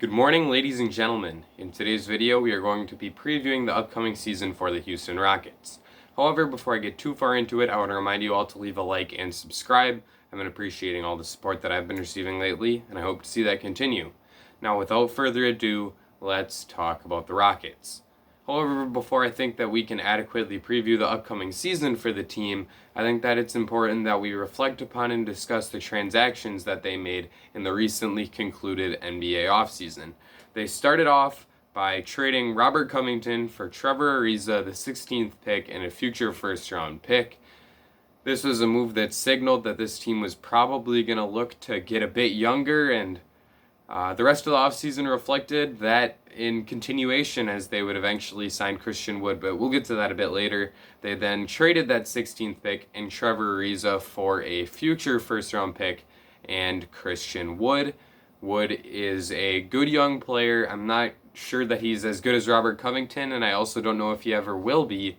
Good morning, ladies and gentlemen. In today's video, we are going to be previewing the upcoming season for the Houston Rockets. However, before I get too far into it, I want to remind you all to leave a like and subscribe. I've been appreciating all the support that I've been receiving lately, and I hope to see that continue. Now, without further ado, let's talk about the Rockets. However, before I think that we can adequately preview the upcoming season for the team, I think that it's important that we reflect upon and discuss the transactions that they made in the recently concluded NBA offseason. They started off by trading Robert Covington for Trevor Ariza, the 16th pick, and a future first-round pick. This was a move that signaled that this team was probably going to look to get a bit younger, and the rest of the offseason reflected that in continuation as they would eventually sign Christian Wood, but we'll get to that a bit later. They then traded that 16th pick and Trevor Ariza for a future first-round pick and Christian Wood. Wood is a good young player. I'm not sure that he's as good as Robert Covington, and I also don't know if he ever will be,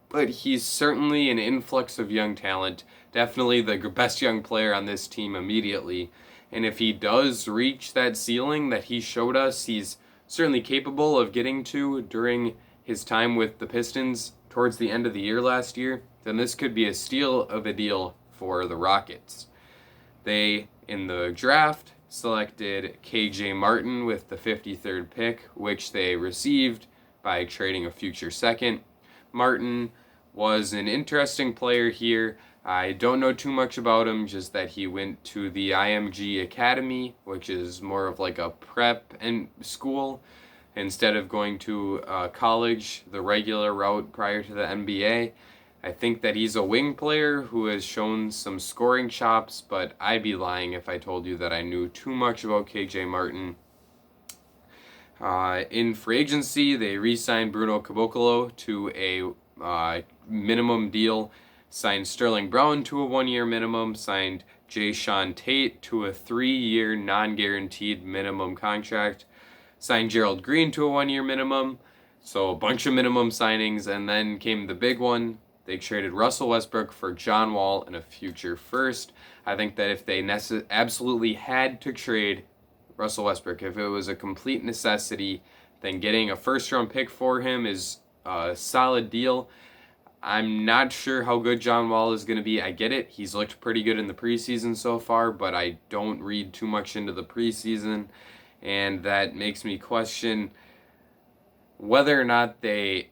but he's certainly an influx of young talent. Definitely the best young player on this team immediately. And if he does reach that ceiling that he showed us he's certainly capable of getting to during his time with the Pistons towards the end of the year last year, then this could be a steal of a deal for the Rockets. They, in the draft, selected KJ Martin with the 53rd pick, which they received by trading a future second. Martin was an interesting player here. I don't know too much about him, just that he went to the IMG Academy, which is more of like a prep and school, instead of going to college, the regular route prior to the NBA. I think that he's a wing player who has shown some scoring chops, but I'd be lying if I told you that I knew too much about KJ Martin. In free agency, they re-signed Bruno Cabocolo to a minimum deal, signed Sterling Brown to a 1-year minimum, signed Sean Tate to a 3-year non-guaranteed minimum contract, signed Gerald Green to a 1-year minimum. So a bunch of minimum signings, and then came the big one. They traded Russell Westbrook for John Wall and a future first. I think that if they absolutely had to trade Russell Westbrook, if it was a complete necessity, then getting a first-round pick for him is a solid deal. I'm not sure how good John Wall is going to be. I get it. He's looked pretty good in the preseason so far, but I don't read too much into the preseason, and that makes me question whether or not they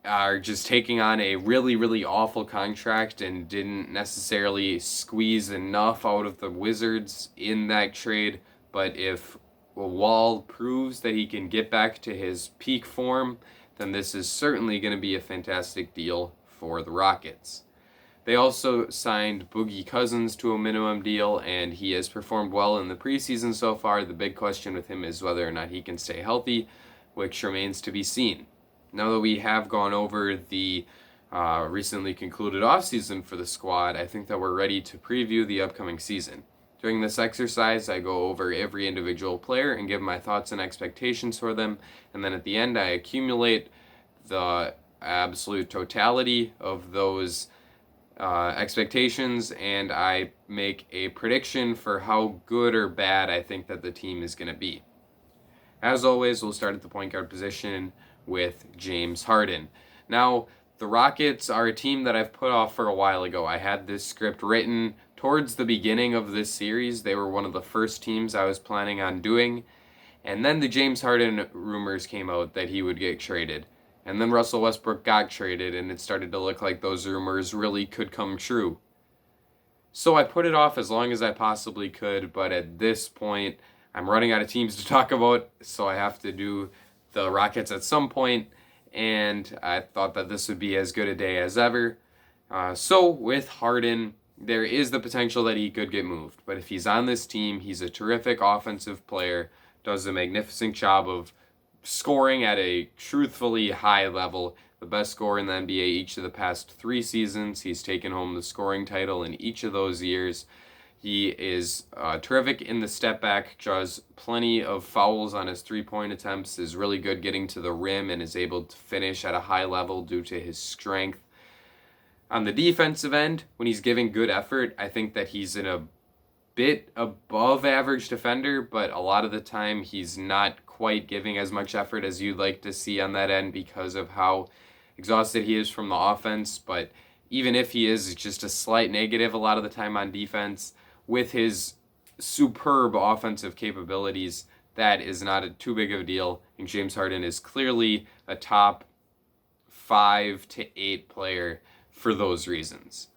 are just taking on a really, really awful contract and didn't necessarily squeeze enough out of the Wizards in that trade. But if Wall proves that he can get back to his peak form, then this is certainly going to be a fantastic deal for the Rockets. They also signed Boogie Cousins to a minimum deal, and he has performed well in the preseason so far. The big question with him is whether or not he can stay healthy, which remains to be seen. Now that we have gone over the recently concluded offseason for the squad, I think that we're ready to preview the upcoming season. During this exercise, I go over every individual player and give my thoughts and expectations for them, and then at the end I accumulate the absolute totality of those expectations, and I make a prediction for how good or bad I think that the team is going to be. As always, we'll start at the point guard position with James Harden. Now, the Rockets are a team that I've put off for a while ago. I had this script written towards the beginning of this series. They were one of the first teams I was planning on doing. And then the James Harden rumors came out that he would get traded. And then Russell Westbrook got traded, and it started to look like those rumors really could come true. So I put it off as long as I possibly could, but at this point, I'm running out of teams to talk about, so I have to do the Rockets at some point, and I thought that this would be as good a day as ever. So with Harden, there is the potential that he could get moved, but if he's on this team, he's a terrific offensive player, does a magnificent job of scoring at a truthfully high level, the best scorer in the NBA each of the past 3 seasons. He's taken home the scoring title in each of those years. He is terrific in the step back, draws plenty of fouls on his three-point attempts, is really good getting to the rim, and is able to finish at a high level due to his strength. On the defensive end, when he's giving good effort, I think that he's in a bit above average defender, but a lot of the time he's not quite giving as much effort as you'd like to see on that end because of how exhausted he is from the offense. But even if he is, it's just a slight negative a lot of the time on defense. With his superb offensive capabilities, that is not too big of a deal. And James Harden is clearly a top 5 to 8 player for those reasons.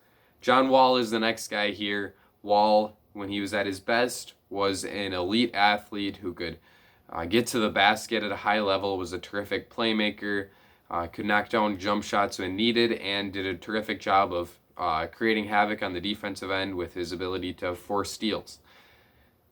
John Wall is the next guy here. Wall, when he was at his best, was an elite athlete who could get to the basket at a high level, was a terrific playmaker, could knock down jump shots when needed, and did a terrific job of creating havoc on the defensive end with his ability to force steals.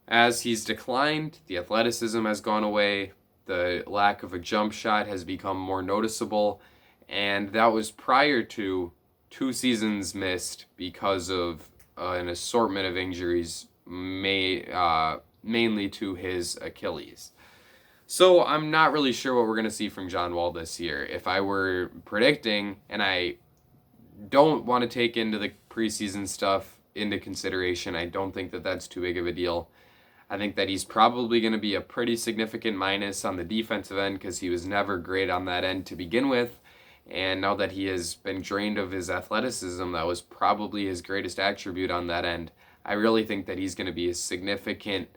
As he's declined, the athleticism has gone away, the lack of a jump shot has become more noticeable, and that was prior to 2 seasons missed because of an assortment of injuries, mainly to his Achilles. So I'm not really sure what we're going to see from John Wall this year. If I were predicting, and I don't want to take into the preseason stuff into consideration, I don't think that that's too big of a deal. I think that he's probably going to be a pretty significant minus on the defensive end because he was never great on that end to begin with. And now that he has been drained of his athleticism, that was probably his greatest attribute on that end. I really think that he's going to be a significant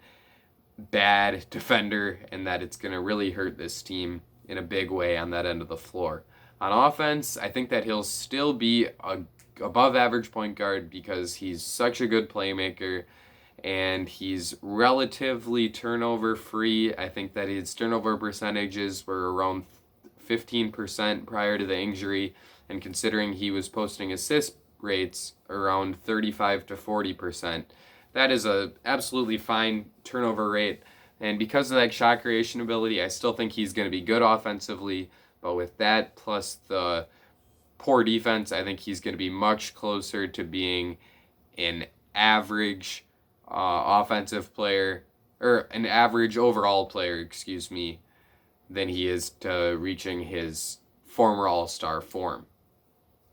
bad defender and that it's going to really hurt this team in a big way on that end of the floor. On offense, I think that he'll still be a above average point guard because he's such a good playmaker and he's relatively turnover free. I think that his turnover percentages were around 15% prior to the injury, and considering he was posting assist rates around 35 to 40%, that is a absolutely fine turnover rate. And because of that shot creation ability, I still think he's going to be good offensively, but with that plus the poor defense, I think he's going to be much closer to being an average offensive player, or an average overall player, than he is to reaching his former All-Star form.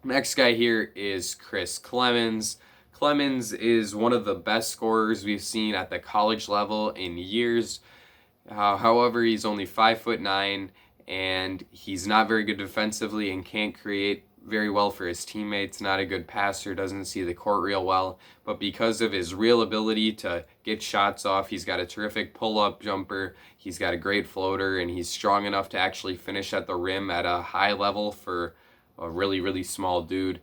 Next guy here is Chris Clemons. Clemons is one of the best scorers we've seen at the college level in years. However, he's only 5'9", and he's not very good defensively and can't create very well for his teammates. Not a good passer, doesn't see the court real well, but because of his real ability to get shots off, he's got a terrific pull-up jumper, he's got a great floater, and he's strong enough to actually finish at the rim at a high level for a really, really small dude.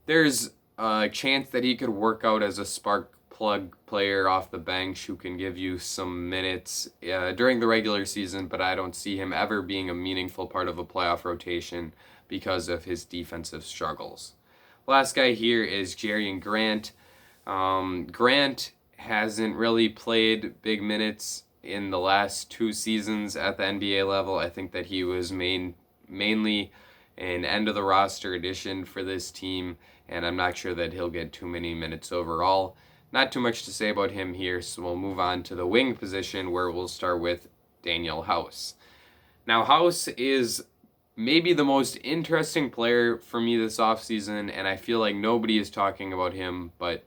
There's a chance that he could work out as a spark plug player off the bench who can give you some minutes during the regular season, but I don't see him ever being a meaningful part of a playoff rotation because of his defensive struggles. Last guy here is Jerry Grant. Grant hasn't really played big minutes in the last 2 seasons at the NBA level. I think that he was mainly an end-of-the-roster addition for this team, and I'm not sure that he'll get too many minutes overall. Not too much to say about him here, so we'll move on to the wing position, where we'll start with Daniel House. Now, House is maybe the most interesting player for me this offseason, and I feel like nobody is talking about him, but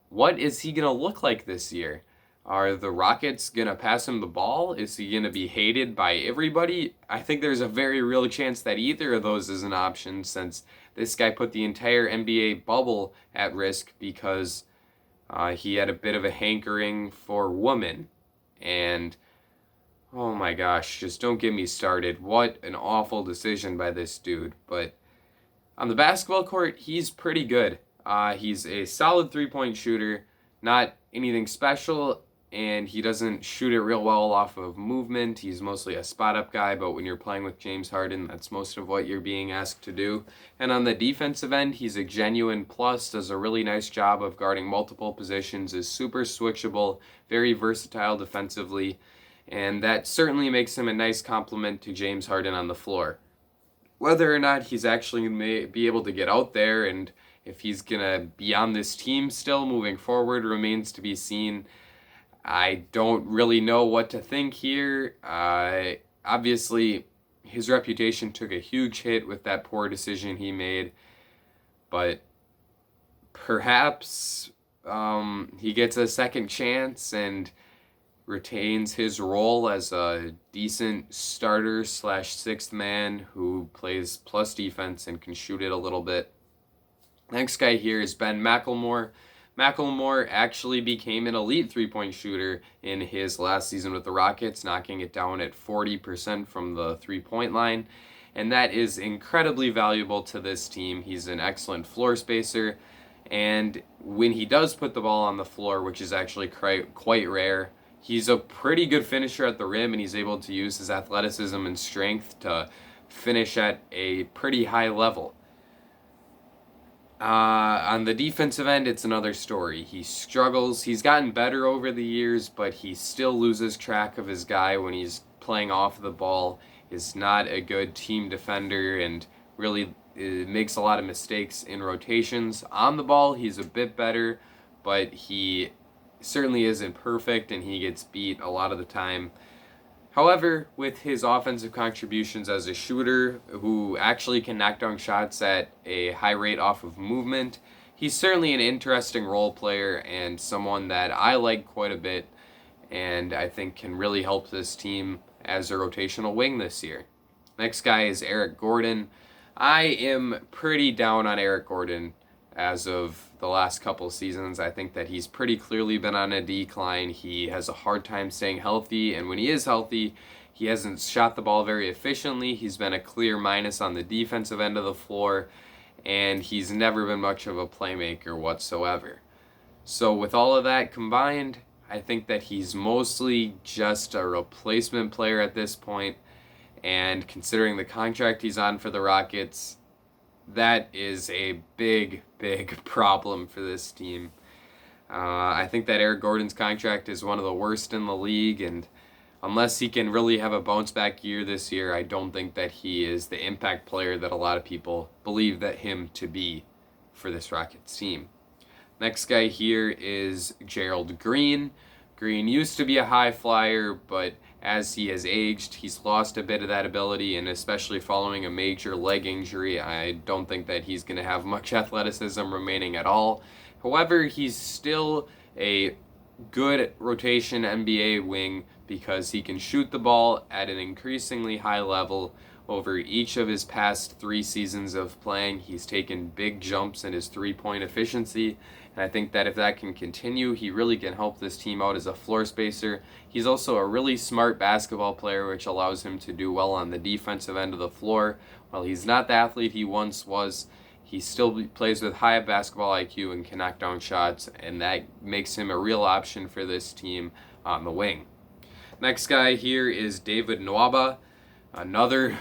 what is he going to look like this year? Are the Rockets going to pass him the ball? Is he going to be hated by everybody? I think there's a very real chance that either of those is an option, since this guy put the entire NBA bubble at risk because he had a bit of a hankering for women. And oh my gosh, just don't get me started. What an awful decision by this dude. But on the basketball court, he's pretty good. He's a solid three-point shooter, not anything special, and he doesn't shoot it real well off of movement. He's mostly a spot-up guy, but when you're playing with James Harden, that's most of what you're being asked to do. And on the defensive end, he's a genuine plus, does a really nice job of guarding multiple positions, is super switchable, very versatile defensively, and that certainly makes him a nice complement to James Harden on the floor. Whether or not he's actually may be able to get out there and if he's going to be on this team still moving forward remains to be seen. I don't really know what to think here. Obviously, his reputation took a huge hit with that poor decision he made, but perhaps he gets a second chance and retains his role as a decent starter slash sixth man who plays plus defense and can shoot it a little bit. Next guy here is Ben Mclemore. Mclemore actually became an elite three-point shooter in his last season with the Rockets, knocking it down at 40% from the three-point line, and that is incredibly valuable to this team. He's an excellent floor spacer, and when he does put the ball on the floor, which is actually quite rare, he's a pretty good finisher at the rim, and he's able to use his athleticism and strength to finish at a pretty high level. On the defensive end, it's another story. He struggles. He's gotten better over the years, but he still loses track of his guy when he's playing off the ball. Is not a good team defender and really makes a lot of mistakes in rotations. On the ball, he's a bit better, but he certainly isn't perfect, and he gets beat a lot of the time. However, with his offensive contributions as a shooter who actually can knock down shots at a high rate off of movement, he's certainly an interesting role player and someone that I like quite a bit and I think can really help this team as a rotational wing this year. Next guy is Eric Gordon. I am pretty down on Eric Gordon as of the last couple seasons. I think that he's pretty clearly been on a decline. He has a hard time staying healthy, and when he is healthy, he hasn't shot the ball very efficiently. He's been a clear minus on the defensive end of the floor, and he's never been much of a playmaker whatsoever. So with all of that combined, I think that he's mostly just a replacement player at this point, and considering the contract he's on for the Rockets, that is a big problem for this team. I think that Eric Gordon's contract is one of the worst in the league, and unless he can really have a bounce back year this year, I don't think that he is the impact player that a lot of people believe that him to be for this Rockets team. Next guy here is Gerald Green. Green used to be a high flyer, but as he has aged, he's lost a bit of that ability, and especially following a major leg injury, I don't think that he's going to have much athleticism remaining at all. However, he's still a good rotation NBA wing because he can shoot the ball at an increasingly high level. Over each of his past 3 seasons of playing, he's taken big jumps in his three-point efficiency, and I think that if that can continue, he really can help this team out as a floor spacer. He's also a really smart basketball player, which allows him to do well on the defensive end of the floor. While he's not the athlete he once was, he still plays with high basketball IQ and can knock down shots, and that makes him a real option for this team on the wing. Next guy here is David Nwaba, another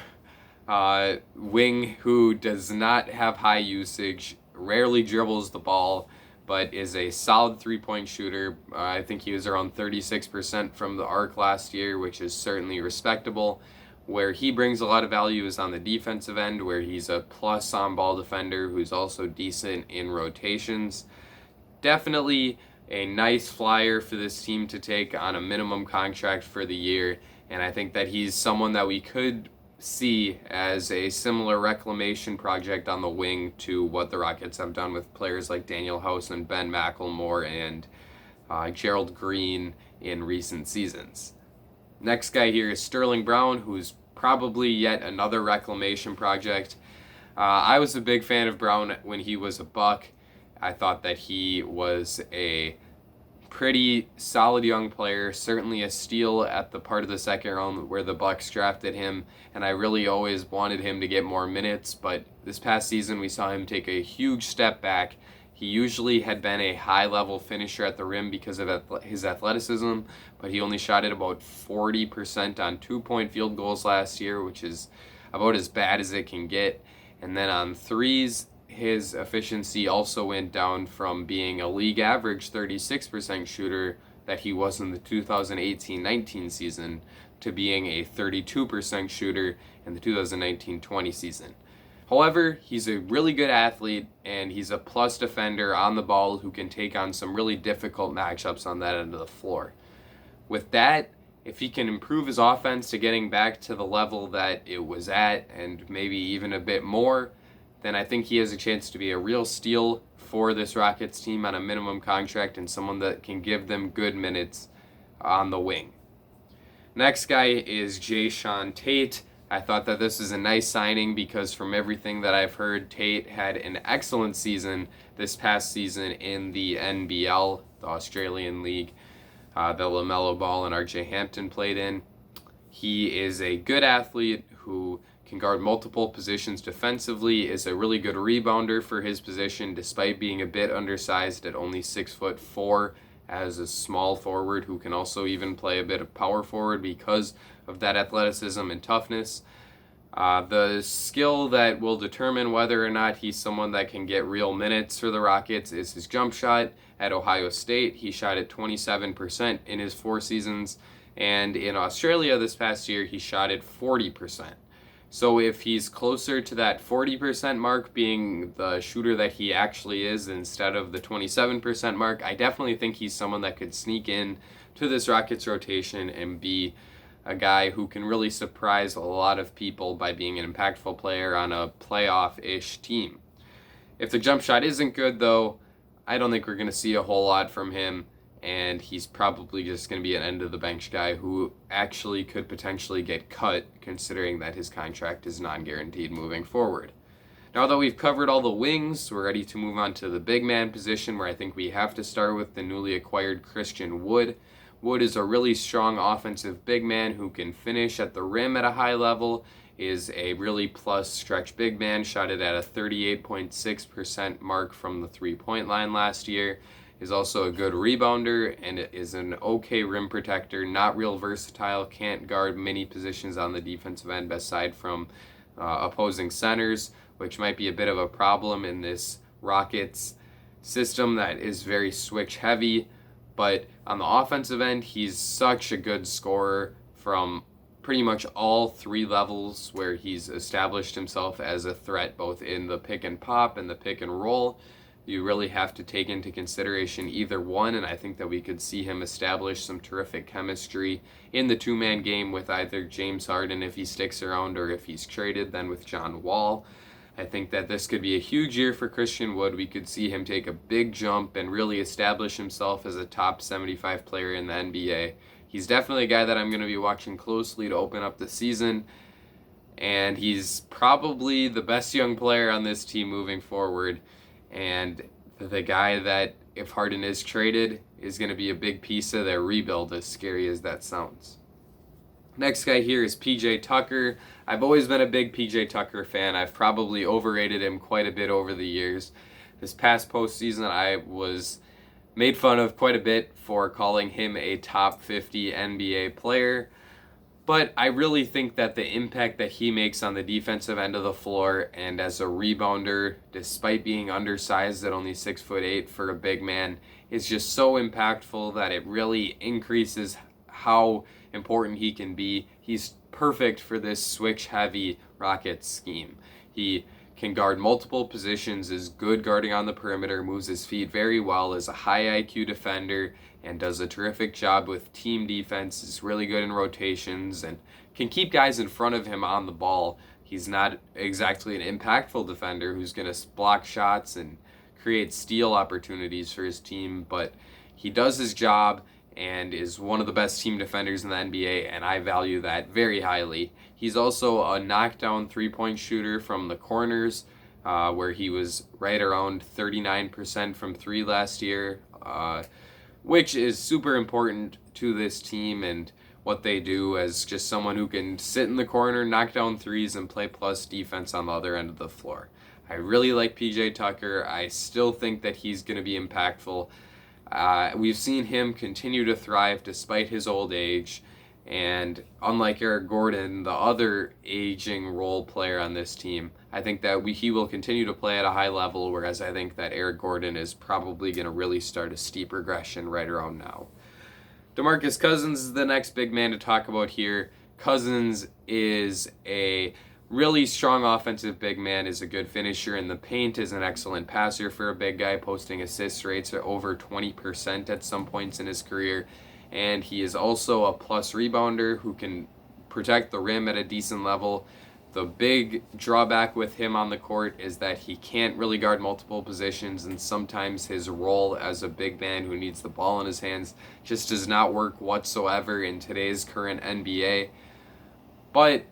wing who does not have high usage, rarely dribbles the ball, but is a solid three-point shooter. I think he was around 36% from the arc last year, which is certainly respectable. Where he brings a lot of value is on the defensive end, where he's a plus on-ball defender who's also decent in rotations. Definitely a nice flyer for this team to take on a minimum contract for the year, and I think that he's someone that we could see as a similar reclamation project on the wing to what the Rockets have done with players like Daniel House and Ben Mclemore and Gerald Green in recent seasons. Next guy here is Sterling Brown, who's probably yet another reclamation project. I was a big fan of Brown when he was a Buck. I thought that he was a pretty solid young player, certainly a steal at the part of the second round where the Bucks drafted him, and I really always wanted him to get more minutes, but this past season we saw him take a huge step back. He usually had been a high-level finisher at the rim because of his athleticism, but he only shot at about 40% on two-point field goals last year, which is about as bad as it can get. And then on threes, his efficiency also went down from being a league average 36% shooter that he was in the 2018-19 season to being a 32% shooter in the 2019-20 season. However, he's a really good athlete, and he's a plus defender on the ball who can take on some really difficult matchups on that end of the floor. With that, if he can improve his offense to getting back to the level that it was at, and maybe even a bit more, then I think he has a chance to be a real steal for this Rockets team on a minimum contract and someone that can give them good minutes on the wing. Next guy is Sean Tate. I thought that this is a nice signing because from everything that I've heard, Tate had an excellent season this past season in the NBL, the Australian League, that LaMelo Ball and RJ Hampton played in. He is a good athlete who can guard multiple positions defensively, is a really good rebounder for his position despite being a bit undersized at only 6'4", as a small forward who can also even play a bit of power forward because of that athleticism and toughness. The skill that will determine whether or not he's someone that can get real minutes for the Rockets is his jump shot. At Ohio State, he shot at 27% in his 4 seasons, and in Australia this past year, he shot at 40%. So if he's closer to that 40% mark being the shooter that he actually is instead of the 27% mark, I definitely think he's someone that could sneak in to this Rockets rotation and be a guy who can really surprise a lot of people by being an impactful player on a playoff-ish team. If the jump shot isn't good, though, I don't think we're going to see a whole lot from him, and he's probably just going to be an end-of-the-bench guy who actually could potentially get cut, considering that his contract is non-guaranteed moving forward. Now that we've covered all the wings, we're ready to move on to the big man position, where I think we have to start with the newly acquired Christian Wood. Wood is a really strong offensive big man who can finish at the rim at a high level, is a really plus stretch big man, shot it at a 38.6% mark from the three-point line last year, is also a good rebounder, and is an okay rim protector, not real versatile, can't guard many positions on the defensive end aside from opposing centers, which might be a bit of a problem in this Rockets system that is very switch heavy. But on the offensive end, he's such a good scorer from pretty much all 3 levels where he's established himself as a threat, both in the pick and pop and the pick and roll. You really have to take into consideration either one, and I think that we could see him establish some terrific chemistry in the 2-man game with either James Harden if he sticks around, or if he's traded, then with John Wall. I think that this could be a huge year for Christian Wood. We could see him take a big jump and really establish himself as a top 75 player in the NBA. He's definitely a guy that I'm going to be watching closely to open up the season, and he's probably the best young player on this team moving forward, and the guy that, if Harden is traded, is going to be a big piece of their rebuild, as scary as that sounds. Next guy here is PJ Tucker. I've always been a big PJ Tucker fan. I've probably overrated him quite a bit over the years. This past postseason, I was made fun of quite a bit for calling him a top 50 NBA player. But I really think that the impact that he makes on the defensive end of the floor and as a rebounder, despite being undersized at only 6'8" for a big man, is just so impactful that it really increases how important he can be. He's perfect for this switch-heavy Rockets scheme. He can guard multiple positions, is good guarding on the perimeter, moves his feet very well, is a high IQ defender, and does a terrific job with team defense, is really good in rotations, and can keep guys in front of him on the ball. He's not exactly an impactful defender who's going to block shots and create steal opportunities for his team, but he does his job and is one of the best team defenders in the NBA, and I value that very highly. He's also a knockdown three-point shooter from the corners, where he was right around 39% from 3 last year, which is super important to this team and what they do, as just someone who can sit in the corner, knock down threes, and play plus defense on the other end of the floor. I really like PJ Tucker. I still think that he's going to be impactful. We've seen him continue to thrive despite his old age, and unlike Eric Gordon, the other aging role player on this team, I think that he will continue to play at a high level, whereas I think that Eric Gordon is probably going to really start a steep regression right around now. Demarcus Cousins is the next big man to talk about here. Cousins is a really strong offensive big man, is a good finisher in the paint, is an excellent passer for a big guy, posting assist rates at over 20% at some points in his career, and he is also a plus rebounder who can protect the rim at a decent level. The big drawback with him on the court is that he can't really guard multiple positions, and sometimes his role as a big man who needs the ball in his hands just does not work whatsoever in today's current NBA. But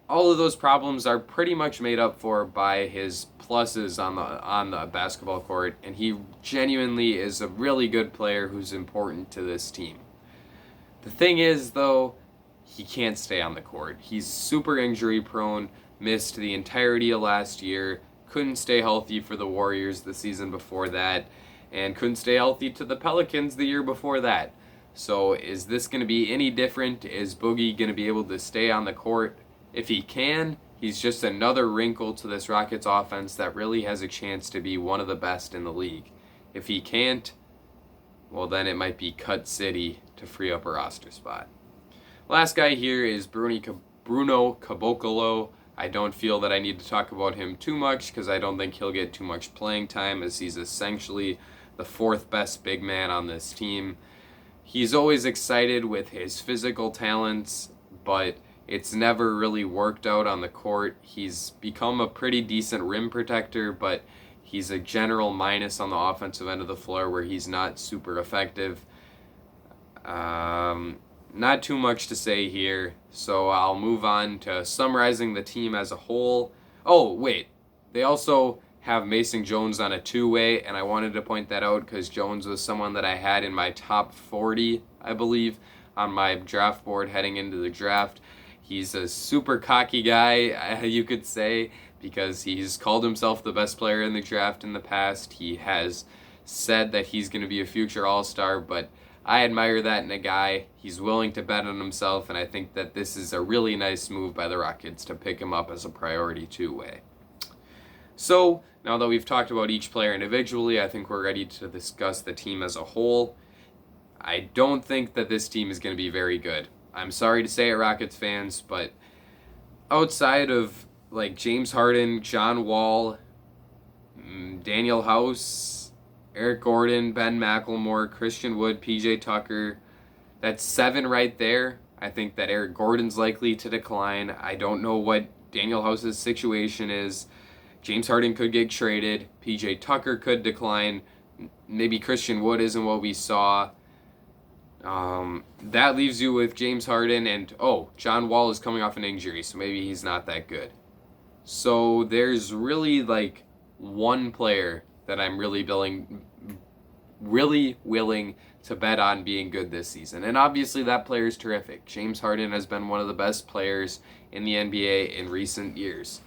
all of those problems are pretty much made up for by his pluses on the basketball court, and he genuinely is a really good player who's important to this team. The thing is, though, he can't stay on the court. He's super injury prone, missed the entirety of last year, couldn't stay healthy for the Warriors the season before that, and couldn't stay healthy to the Pelicans the year before that. So is this going to be any different? Is Boogie going to be able to stay on the court? If he can, he's just another wrinkle to this Rockets offense that really has a chance to be one of the best in the league. If he can't, well, then it might be cut city to free up a roster spot. Last guy here is Bruno Cabocolo. I don't feel that I need to talk about him too much because I don't think he'll get too much playing time, as he's essentially the fourth best big man on this team. He's always excited with his physical talents, but it's never really worked out on the court. He's become a pretty decent rim protector, but he's a general minus on the offensive end of the floor where he's not super effective. Not too much to say here, so I'll move on to summarizing the team as a whole. Oh, wait. They also have Mason Jones on a two-way, and I wanted to point that out because Jones was someone that I had in my top 40, I believe, on my draft board heading into the draft. He's a super cocky guy, you could say, because he's called himself the best player in the draft in the past. He has said that he's going to be a future All-Star, but I admire that in a guy. He's willing to bet on himself, and I think that this is a really nice move by the Rockets to pick him up as a priority two-way. So, now that we've talked about each player individually, I think we're ready to discuss the team as a whole. I don't think that this team is going to be very good. I'm sorry to say it, Rockets fans, but outside of like James Harden, John Wall, Daniel House, Eric Gordon, Ben Mclemore, Christian Wood, PJ Tucker, that's 7 right there. I think that Eric Gordon's likely to decline. I don't know what Daniel House's situation is. James Harden could get traded. PJ Tucker could decline. Maybe Christian Wood isn't what we saw. That leaves you with James Harden and, John Wall is coming off an injury, so maybe he's not that good. So there's really like one player that I'm really willing to bet on being good this season. And obviously that player is terrific. James Harden has been one of the best players in the NBA in recent years.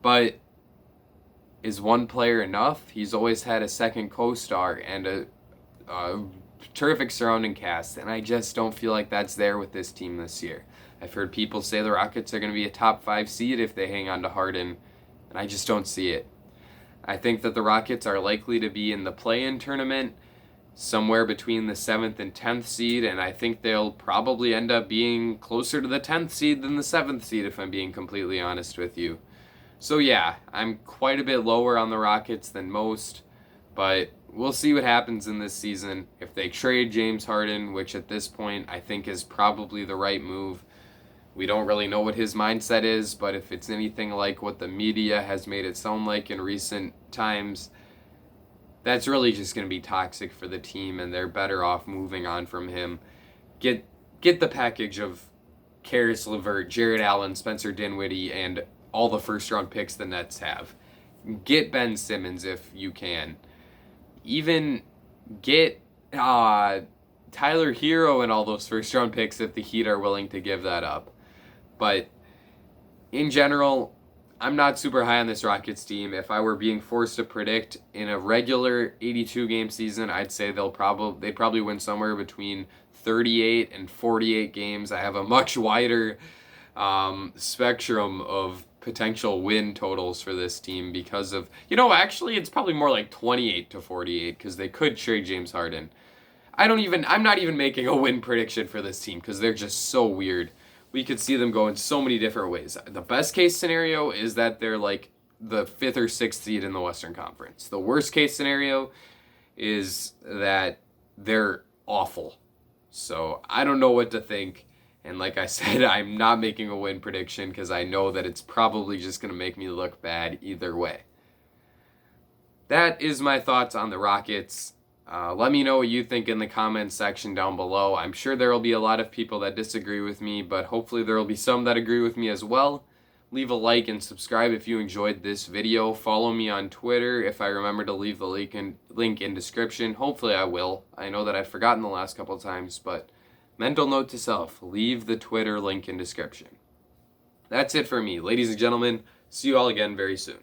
But is one player enough? He's always had a second co-star and a terrific surrounding cast, and I just don't feel like that's there with this team this year. I've heard people say the Rockets are going to be a top 5 seed if they hang on to Harden, and I just don't see it. I think that the Rockets are likely to be in the play-in tournament somewhere between the 7th and 10th seed, and I think they'll probably end up being closer to the 10th seed than the 7th seed, if I'm being completely honest with you. So yeah, I'm quite a bit lower on the Rockets than most, but we'll see what happens in this season. If they trade James Harden, which at this point I think is probably the right move, we don't really know what his mindset is, but if it's anything like what the media has made it sound like in recent times, that's really just going to be toxic for the team, and they're better off moving on from him. Get the package of Karis LeVert, Jared Allen, Spencer Dinwiddie, and all the first-round picks the Nets have. Get Ben Simmons if you can. Even get Tyler Hero and all those first-round picks if the Heat are willing to give that up. But in general, I'm not super high on this Rockets team. If I were being forced to predict in a regular 82-game season, I'd say they'd probably win somewhere between 38 and 48 games. I have a much wider spectrum of potential win totals for this team because of, actually it's probably more like 28 to 48 because they could trade James Harden. I'm not even making a win prediction for this team because they're just so weird. We could see them go in so many different ways. The best case scenario is that they're like the 5th or 6th seed in the Western Conference. The worst case scenario is that they're awful. So I don't know what to think. And like I said, I'm not making a win prediction because I know that it's probably just going to make me look bad either way. That is my thoughts on the Rockets. Let me know what you think in the comments section down below. I'm sure there will be a lot of people that disagree with me, but hopefully there will be some that agree with me as well. Leave a like and subscribe if you enjoyed this video. Follow me on Twitter if I remember to leave the link in description. Hopefully I will. I know that I've forgotten the last couple times, but mental note to self, leave the Twitter link in description. That's it for me. Ladies and gentlemen, see you all again very soon.